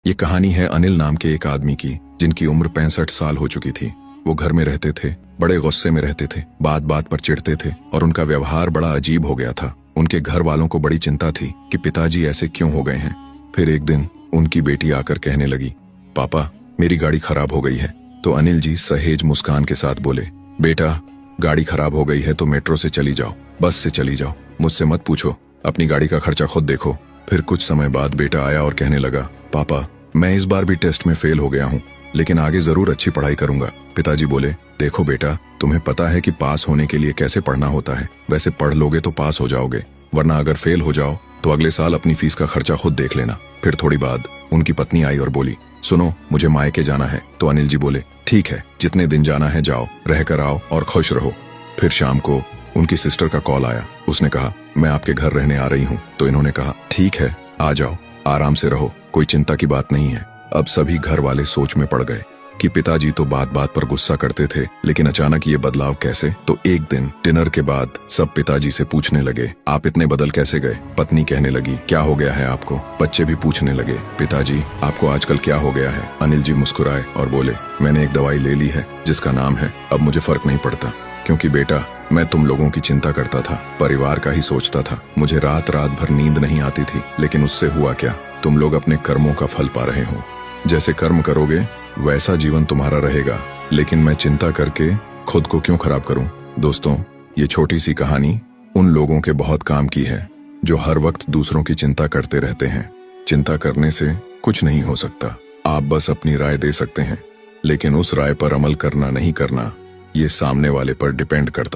ये कहानी है अनिल नाम के एक आदमी की, जिनकी उम्र 65 साल हो चुकी थी। वो घर में रहते थे, बड़े गुस्से में रहते थे, बात बात पर चिढ़ते थे और उनका व्यवहार बड़ा अजीब हो गया था। उनके घर वालों को बड़ी चिंता थी कि पिताजी ऐसे क्यों हो गए हैं। फिर एक दिन उनकी बेटी आकर कहने लगी, पापा मेरी गाड़ी खराब हो गई है। तो अनिल जी सहेज मुस्कान के साथ बोले, बेटा गाड़ी खराब हो गई है तो मेट्रो से चली जाओ, बस से चली जाओ, मुझसे मत पूछो, अपनी गाड़ी का खर्चा खुद देखो। फिर कुछ समय बाद बेटा आया और कहने लगा, पापा मैं इस बार भी टेस्ट में फेल हो गया हूँ, लेकिन आगे जरूर अच्छी पढ़ाई करूंगा। पिताजी बोले, देखो बेटा तुम्हें पता है कि पास होने के लिए कैसे पढ़ना होता है, वैसे पढ़ लोगे तो पास हो जाओगे, वरना अगर फेल हो जाओ तो अगले साल अपनी फीस का खर्चा खुद देख लेना। फिर थोड़ी बाद उनकी पत्नी आई और बोली, सुनो मुझे मायके जाना है। तो अनिल जी बोले, ठीक है जितने दिन जाना है जाओ, रह कर आओ और खुश रहो। फिर शाम को उनकी सिस्टर का कॉल आया, उसने कहा मैं आपके घर रहने आ रही हूँ। तो इन्होंने कहा ठीक है आ जाओ, आराम से रहो, कोई चिंता की बात नहीं है। अब सभी घर वाले सोच में पड़ गए कि पिताजी तो बात बात पर गुस्सा करते थे, लेकिन अचानक ये बदलाव कैसे। तो एक दिन डिनर के बाद सब पिताजी से पूछने लगे, आप इतने बदल कैसे गए। पत्नी कहने लगी, क्या हो गया है आपको। बच्चे भी पूछने लगे, पिताजी आपको आजकल क्या हो गया है। अनिल जी मुस्कुराए और बोले, मैंने एक दवाई ले ली है जिसका नाम है अब मुझे फर्क नहीं पड़ता, क्योंकि बेटा मैं तुम लोगों की चिंता करता था, परिवार का ही सोचता था, मुझे रात रात भर नींद नहीं आती थी, लेकिन उससे हुआ क्या, तुम लोग अपने कर्मों का फल पा रहे हो। जैसे कर्म करोगे वैसा जीवन तुम्हारा रहेगा, लेकिन मैं चिंता करके खुद को क्यों खराब करूं। दोस्तों ये छोटी सी कहानी उन लोगों के बहुत काम की है जो हर वक्त दूसरों की चिंता करते रहते हैं। चिंता करने से कुछ नहीं हो सकता, आप बस अपनी राय दे सकते हैं, लेकिन उस राय पर अमल करना नहीं करना ये सामने वाले पर डिपेंड करता है।